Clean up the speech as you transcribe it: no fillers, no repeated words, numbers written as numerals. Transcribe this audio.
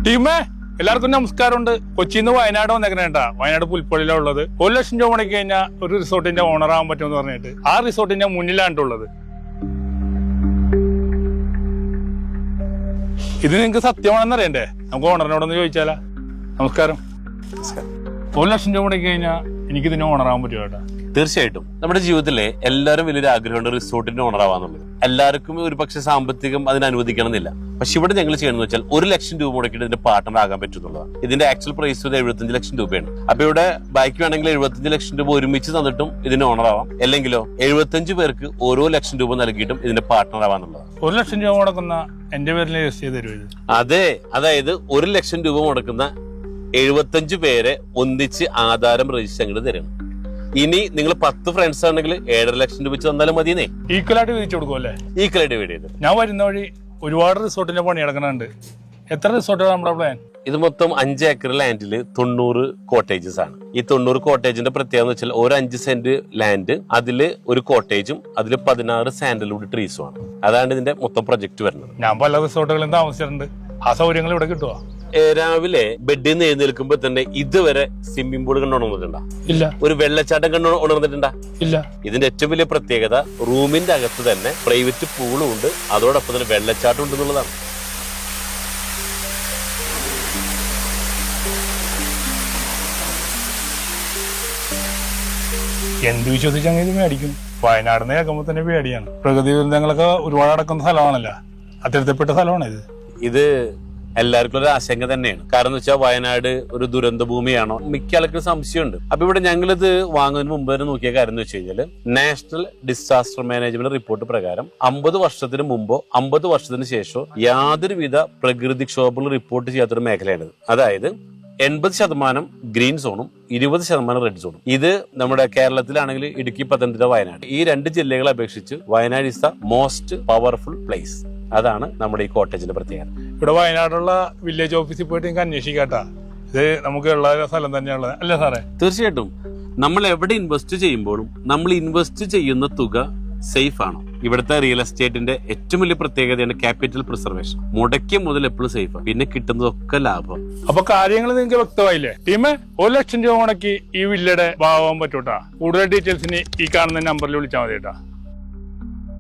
ടീമേ എല്ലാവർക്കും നമസ്കാരമുണ്ട്. കൊച്ചിന്ന് വയനാട് വന്നേക്കണേട്ടാ. വയനാട് പുൽപ്പള്ളിയിലാണ് ഉള്ളത്. 1 ലക്ഷം രൂപ മുടക്കി കഴിഞ്ഞാൽ ഒരു റിസോർട്ടിന്റെ ഓണർ ആവാൻ പറ്റുമെന്ന് പറഞ്ഞിട്ട് ആ റിസോർട്ടിന്റെ മുന്നിലാണ്ടുള്ളത്. ഇത് നിങ്ങൾക്ക് സത്യമാണെന്ന് അറിയണ്ടേ? നമുക്ക് ഓണറിനോടൊന്ന് ചോദിച്ചാലാ. നമസ്കാരം. 1 ലക്ഷം രൂപ മുടക്കി കഴിഞ്ഞാൽ എനിക്കിതിന് ഓണർ ആവാൻ പറ്റുമോ ചേട്ടാ? തീർച്ചയായിട്ടും. നമ്മുടെ ജീവിതത്തിലെ എല്ലാവരും വലിയൊരു ആഗ്രഹമുണ്ട് റിസോർട്ടിന്റെ ഓണർ ആവാന്നുള്ളത്. എല്ലാവർക്കും ഒരു പക്ഷെ സാമ്പത്തികം അതിന് അനുവദിക്കണം എന്നില്ല. പക്ഷെ ഇവിടെ ഞങ്ങൾ ചെയ്യണമെന്ന് വെച്ചാൽ 1 ലക്ഷം രൂപ മുടക്കിയിട്ട് ഇതിന്റെ പാർട്ണർ ആകാൻ പറ്റുന്നുള്ളതാണ്. ഇതിന്റെ ആക്ച്വൽ പ്രൈസ് 75 ലക്ഷം രൂപയാണ്. അപ്പൊ ഇവിടെ ബാക്കി വേണമെങ്കിൽ 75 ലക്ഷം രൂപ ഒരുമിച്ച് തന്നിട്ടും ഇതിന് ഓണർ ആവാം. അല്ലെങ്കിലോ 75 പേർക്ക് ഓരോ ലക്ഷം രൂപ നൽകിയിട്ടും ഇതിന്റെ പാർട്ണർ ആവാന്നുള്ളതാണ്. 1 ലക്ഷം രൂപ മുടക്കുന്ന എന്റെ പേരിൽ രജിസ്റ്റർ ചെയ്ത് തരുമോ? അതെ, അതായത് 1 ലക്ഷം രൂപ മുടക്കുന്ന 75 പേരെ ഒന്നിച്ച് ആധാരം രജിസ്റ്റർ അങ്ങോട്ട് തരണം. ഇനി നിങ്ങൾ 10 ഫ്രണ്ട്സ് ആണെങ്കിൽ 7.5 ലക്ഷം രൂപ വെച്ച് തന്നാലും മതിയെന്നേ. ഈക്വലായിട്ട് വിധിച്ചു കൊടുക്കും അല്ലേ? ഈക്വലായിട്ട് ഡിവൈഡ് ചെയ്ത്. ഞാൻ വരുന്ന വഴി ഒരുപാട് റിസോർട്ടിന്റെ പണി നടക്കുന്നുണ്ട്. എത്ര റിസോർട്ടാണ് നമ്മുടെ പ്ലാൻ? ഇത് മൊത്തം 5 ഏക്കർ ലാൻഡിൽ 90 കോട്ടേജസ് ആണ്. ഈ 90 കോട്ടേജിന്റെ പ്രത്യേകത എന്ന് വെച്ചാൽ ഒരു 5 സെന്റ് ലാൻഡ്, അതില് ഒരു കോട്ടേജും അതിൽ 16 സാൻഡൽവുഡ് ട്രീസും ആണ്. അതാണ് ഇതിന്റെ മൊത്തം പ്രൊജക്ട് വരുന്നത്. ഞാൻ പല റിസോർട്ടുകളും താമസിച്ചിട്ടുണ്ട്. ആ സൗകര്യങ്ങൾ ഇവിടെ കിട്ടുമോ? രാവിലെ ബെഡിൽ നിന്ന് എഴുന്നേൽക്കുമ്പോ തന്നെ ഇതുവരെ സ്വിമ്മിംഗ് പൂൾ കണ്ടു ഉണർന്നിട്ടുണ്ടാ? ഇല്ല. ഒരു വെള്ളച്ചാട്ടം കണ്ടു ഉണർന്നിട്ടുണ്ടാ? ഇല്ല. ഇതിന്റെ ഏറ്റവും വലിയ പ്രത്യേകത റൂമിന്റെ അകത്ത് തന്നെ പ്രൈവറ്റ് പൂളും ഉണ്ട്, അതോടൊപ്പം തന്നെ വെള്ളച്ചാട്ടം ഉണ്ടെന്നുള്ളതാണ്. എന്ത് വിശ്വസിച്ചങ്ങനെ ഇത് മേടിക്കും? വയനാടിനെ കേൾക്കുമ്പോൾ തന്നെ പേടിയാണ്. പ്രകൃതി ദുരന്തങ്ങളൊക്കെ ഒരുപാട് നടക്കുന്ന സ്ഥലമാണല്ലോ. അത്തരത്തിൽപ്പെട്ട സ്ഥലമാണ് ഇത്. ഇത് എല്ലാവർക്കും ഒരു ആശങ്ക തന്നെയാണ്. കാരണം എന്ന് വെച്ചാൽ വയനാട് ഒരു ദുരന്ത ഭൂമിയാണോ? മിക്ക ആൾക്കും സംശയമുണ്ട്. അപ്പൊ ഇവിടെ ഞങ്ങളിത് വാങ്ങുന്നതിന് മുമ്പ് തന്നെ നോക്കിയ കാര്യം എന്ന് വെച്ച് കഴിഞ്ഞാൽ നാഷണൽ ഡിസാസ്റ്റർ മാനേജ്മെന്റ് റിപ്പോർട്ട് പ്രകാരം 50 വർഷത്തിന് മുമ്പോ 50 വർഷത്തിന് ശേഷമോ യാതൊരുവിധ പ്രകൃതിക്ഷോഭങ്ങളും റിപ്പോർട്ട് ചെയ്യാത്തൊരു മേഖലയാണ്. അതായത് 80% ഗ്രീൻ സോണും 20% റെഡ് സോണും. ഇത് നമ്മുടെ കേരളത്തിലാണെങ്കിൽ ഇടുക്കി, പത്തനംതിട്ട, വയനാട് ഈ 2 ജില്ലകളെ അപേക്ഷിച്ച് Wayanad is the most powerful place. അതാണ് നമ്മുടെ ഈ കോട്ടേജിന്റെ പ്രത്യേകത. ഇവിടെ വയനാടുള്ള വില്ലേജ് ഓഫീസിൽ പോയിട്ട് നിങ്ങൾക്ക് അന്വേഷിക്കാട്ടാ. ഇത് നമുക്ക് ഉള്ള സ്ഥലം തന്നെയുള്ളത് അല്ലേ സാറേ? തീർച്ചയായിട്ടും. നമ്മൾ എവിടെ ഇൻവെസ്റ്റ് ചെയ്യുമ്പോഴും നമ്മൾ ഇൻവെസ്റ്റ് ചെയ്യുന്ന തുക സേഫ് ആണോ? ഇവിടുത്തെ റിയൽ എസ്റ്റേറ്റിന്റെ ഏറ്റവും വലിയ പ്രത്യേകതയാണ് ക്യാപിറ്റൽ പ്രിസർവേഷൻ. മുടക്കിയ മുതൽ എപ്പോഴും സേഫ്, പിന്നെ കിട്ടുന്നതൊക്കെ ലാഭം. അപ്പൊ കാര്യങ്ങൾ നിങ്ങൾക്ക് വ്യക്തമായില്ലേ ടീമേ? 1 ലക്ഷം രൂപ മുടക്കി ഈ വില്ലയുടെ ഭാഗമാകാൻ പറ്റൂട്ടാ. കൂടുതൽ ഡീറ്റെയിൽസിന് ഈ കാണുന്ന നമ്പറിൽ വിളിച്ചാൽ മതി കേട്ടാ.